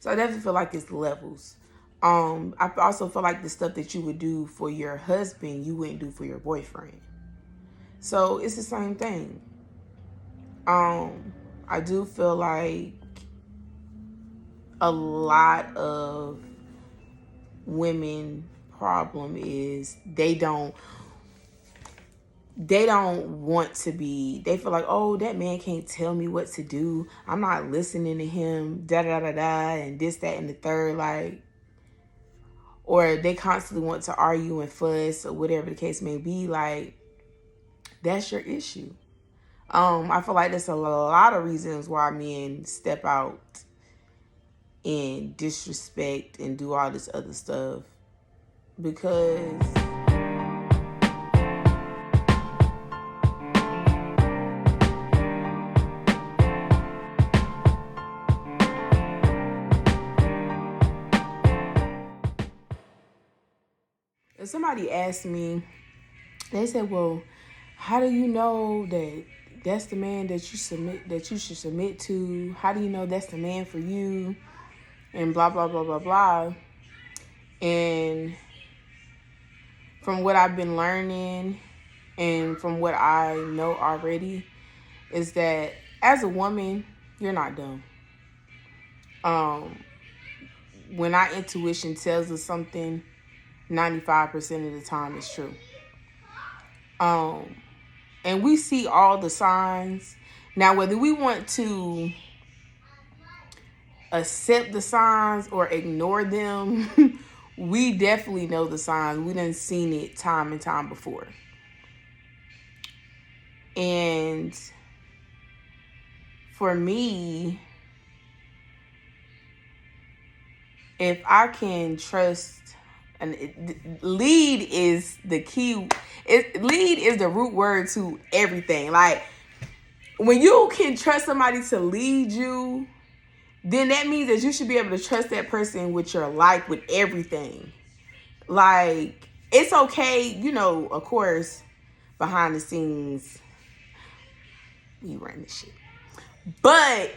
So I definitely feel like it's levels. I also feel like the stuff that you would do for your husband, you wouldn't do for your boyfriend. So it's the same thing. I do feel like a lot of women problem is they don't want to be, they feel like, oh, that man can't tell me what to do, I'm not listening to him, da da da da, and this, that, and the third, like, or they constantly want to argue and fuss or whatever the case may be. Like, that's your issue. I feel like there's a lot of reasons why men step out and disrespect and do all this other stuff, because if somebody asked me, they said, well, how do you know that that's the man that you should submit to? How do you know that's the man for you? And blah blah blah blah blah. And from what I've been learning and from what I know already is that as a woman, you're not dumb. When our intuition tells us something, 95% of the time it's true. And we see all the signs. Now, whether we want to accept the signs or ignore them, we definitely know the signs. We done seen it time and time before. And for me, if I can trust, and lead is the key. Lead is the root word to everything. Like, when you can trust somebody to lead you, then that means that you should be able to trust that person with your life, with everything. Like, it's okay, you know, of course, behind the scenes, we run this shit. But,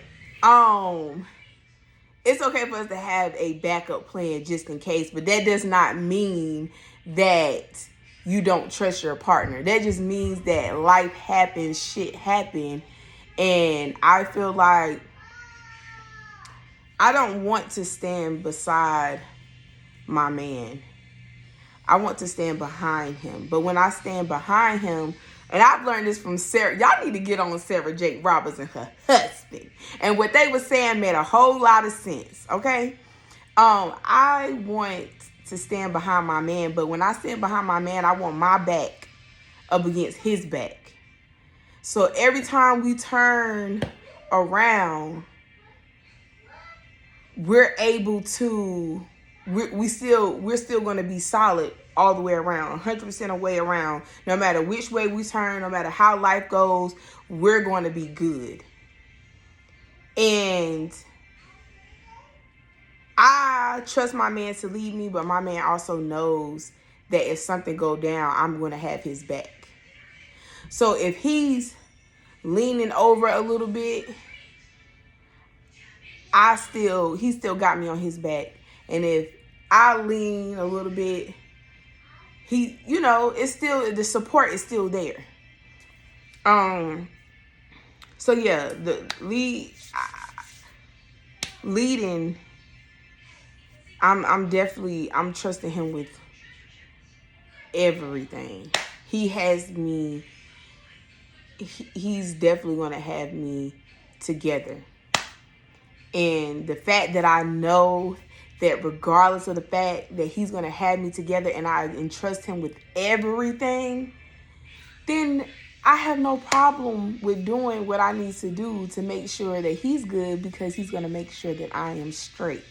it's okay for us to have a backup plan just in case, but that does not mean that you don't trust your partner. That just means that life happens, shit happen, and I feel like I don't want to stand beside my man. I want to stand behind him. But when I stand behind him, and I've learned this from Sarah. Y'all need to get on Sarah Jake Roberts and her husband. And what they were saying made a whole lot of sense, okay? I want to stand behind my man, but when I stand behind my man, I want my back up against his back. So every time we turn around, we're able to, we're still going to be solid all the way around, 100% of way around. No matter which way we turn, no matter how life goes, we're going to be good. And I trust my man to lead me, but my man also knows that if something go down, I'm going to have his back. So if he's leaning over a little bit, he still got me on his back. And if I lean a little bit, it's still, the support is still there. So yeah, the leading, I'm trusting him with everything. He has me, he's definitely going to have me together. And the fact that I know that regardless of the fact that he's going to have me together and I entrust him with everything, then I have no problem with doing what I need to do to make sure that he's good, because he's going to make sure that I am straight.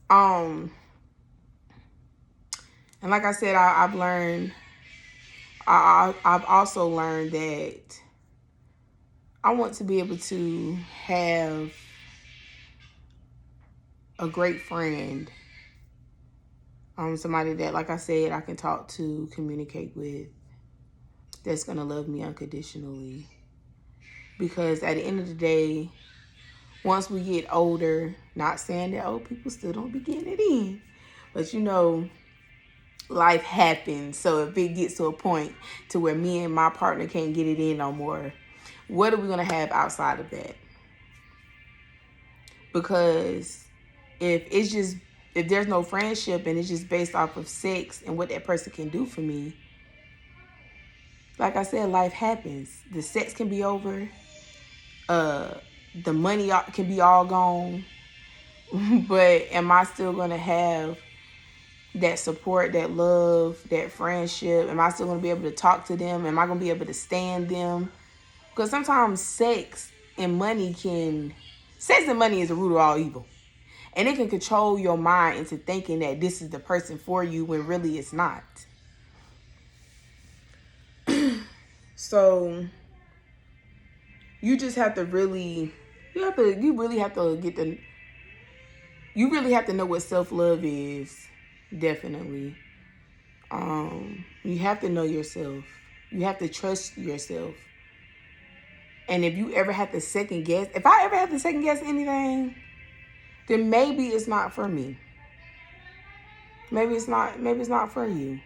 And like I said, I've also learned that I want to be able to have a great friend. Somebody that, like I said, I can talk to, communicate with, that's going to love me unconditionally. Because at the end of the day, once we get older, not saying that old people still don't be getting it in, but you know, life happens. So if it gets to a point to where me and my partner can't get it in no more, what are we going to have outside of that? Because if there's no friendship and it's just based off of sex and what that person can do for me, like I said, life happens. The sex can be over. The money can be all gone. But am I still going to have that support, that love, that friendship? Am I still going to be able to talk to them? Am I going to be able to stand them? Because sometimes sex and money is the root of all evil. And it can control your mind into thinking that this is the person for you when really it's not. So you just have to really, you really have to know what self-love is. Definitely. You have to know yourself. You have to trust yourself. And if you ever have to second guess, if I ever have to second guess anything, then maybe it's not for me. Maybe it's not for you.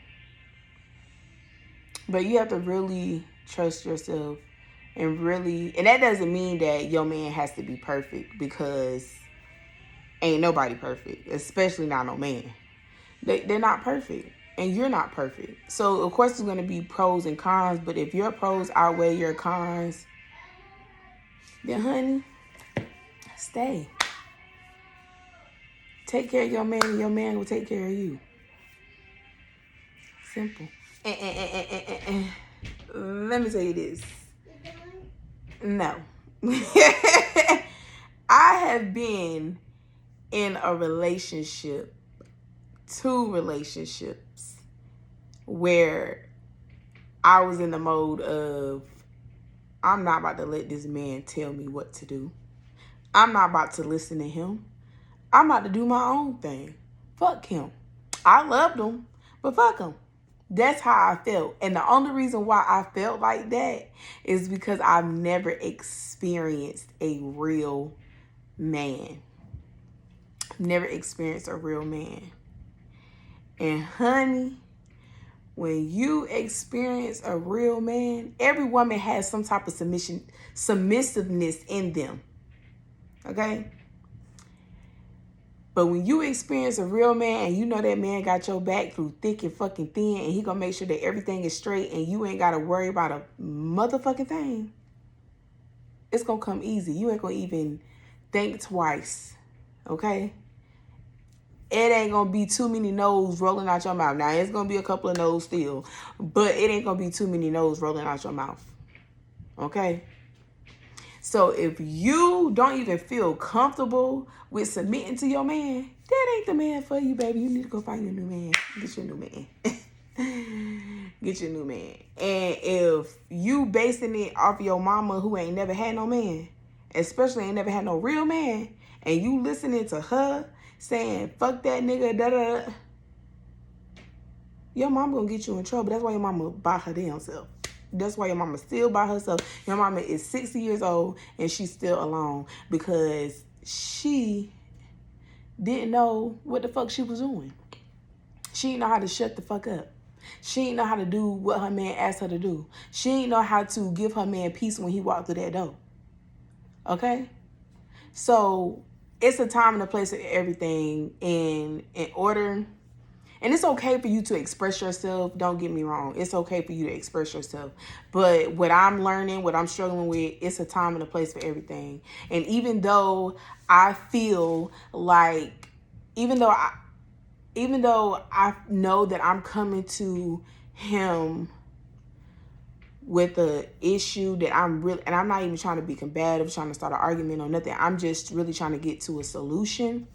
But you have to really trust yourself and that doesn't mean that your man has to be perfect, because ain't nobody perfect, especially not no man. They're not perfect, and you're not perfect. So of course there's going to be pros and cons, but if your pros outweigh your cons, then honey, stay. Take care of your man, and your man will take care of you. Simple. Let me tell you this. No. I have been in a relationship, 2 relationships, where I was in the mode of, I'm not about to let this man tell me what to do. I'm not about to listen to him. I'm about to do my own thing. Fuck him. I loved him, but fuck him. That's how I felt. And the only reason why I felt like that is because I've never experienced a real man. Never experienced a real man. And honey, when you experience a real man, every woman has some type of submissiveness in them. Okay? But when you experience a real man and you know that man got your back through thick and fucking thin, and he gonna make sure that everything is straight and you ain't gotta worry about a motherfucking thing, it's gonna come easy. You ain't gonna even think twice. Okay? It ain't gonna be too many no's rolling out your mouth. Now, it's gonna be a couple of no's still, but it ain't gonna be too many no's rolling out your mouth. Okay? So if you don't even feel comfortable with submitting to your man, that ain't the man for you, baby. You need to go find your new man. Get your new man. Get your new man. And if you basing it off your mama who ain't never had no man, especially ain't never had no real man, and you listening to her saying, fuck that nigga, da-da, your mama gonna get you in trouble. That's why your mama by her damn self. That's why your mama still by herself. Your mama is 60 years old and she's still alone because she didn't know what the fuck she was doing. She didn't know how to shut the fuck up. She didn't know how to do what her man asked her to do. She didn't know how to give her man peace when he walked through that door. Okay? So it's a time and a place for everything in order. And it's okay for you to express yourself. Don't get me wrong. It's okay for you to express yourself. But what I'm learning, what I'm struggling with, it's a time and a place for everything. And even though I feel like, even though I know that I'm coming to him with an issue that I'm not even trying to be combative, trying to start an argument or nothing. I'm just really trying to get to a solution.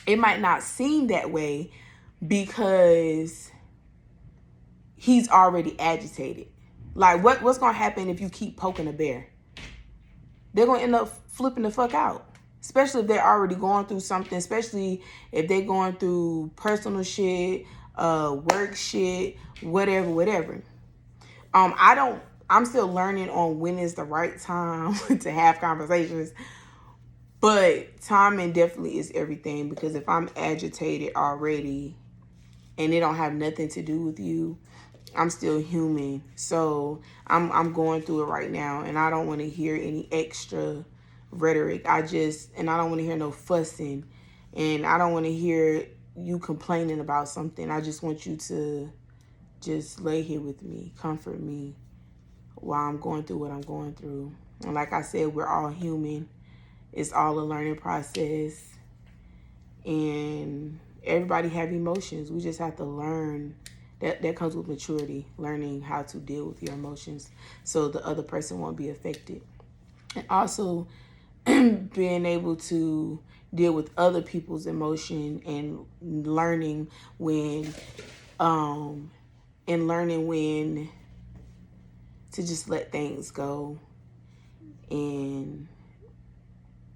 It might not seem that way, because he's already agitated. Like, what's going to happen if you keep poking a bear? They're going to end up flipping the fuck out. Especially if they're already going through something. Especially if they're going through personal shit, work shit, whatever. I'm still learning on when is the right time to have conversations But timing definitely is everything, because if I'm agitated already and it don't have nothing to do with you, I'm still human. So I'm going through it right now, and I don't want to hear any extra rhetoric. I don't want to hear no fussing, and I don't want to hear you complaining about something. I just want you to just lay here with me, comfort me while I'm going through what I'm going through. And like I said, we're all human. It's all a learning process, and everybody have emotions. We just have to learn. That comes with maturity, learning how to deal with your emotions so the other person won't be affected. And also being able to deal with other people's emotion, and learning when to just let things go, and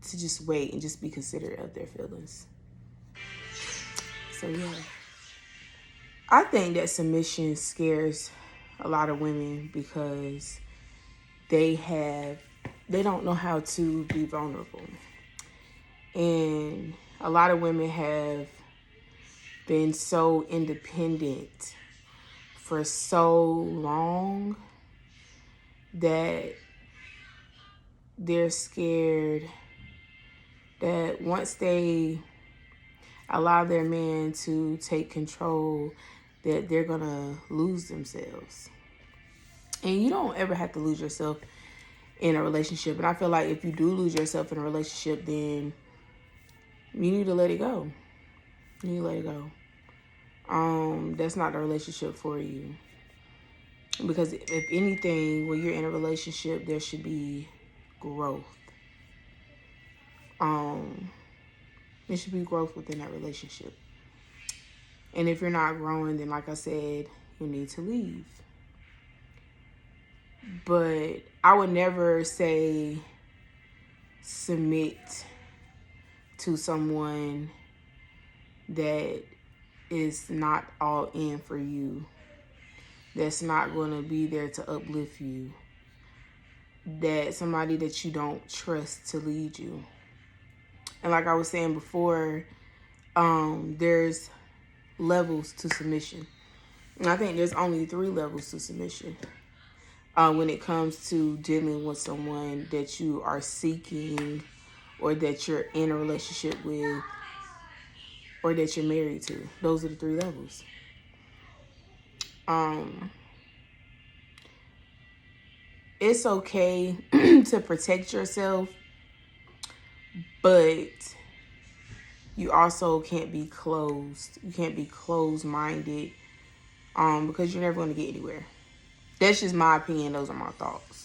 to just wait and just be considerate of their feelings. So yeah, I think that submission scares a lot of women because they don't know how to be vulnerable. And a lot of women have been so independent for so long that they're scared that once they allow their man to take control, that they're gonna lose themselves. And you don't ever have to lose yourself in a relationship. And I feel like if you do lose yourself in a relationship, then you need to let it go. You need to let it go. That's not the relationship for you. Because if anything, when you're in a relationship, there should be growth. There should be growth within that relationship. And if you're not growing, then like I said, you need to leave. But I would never say submit to someone that is not all in for you, that's not going to be there to uplift you, that somebody that you don't trust to lead you. And like I was saying before, there's levels to submission. And I think there's only 3 levels to submission. When it comes to dealing with someone that you are seeking, or that you're in a relationship with, or that you're married to. Those are the 3 levels. It's okay to protect yourself, but you also can't be closed. You can't be closed-minded, because you're never going to get anywhere. That's just my opinion. Those are my thoughts.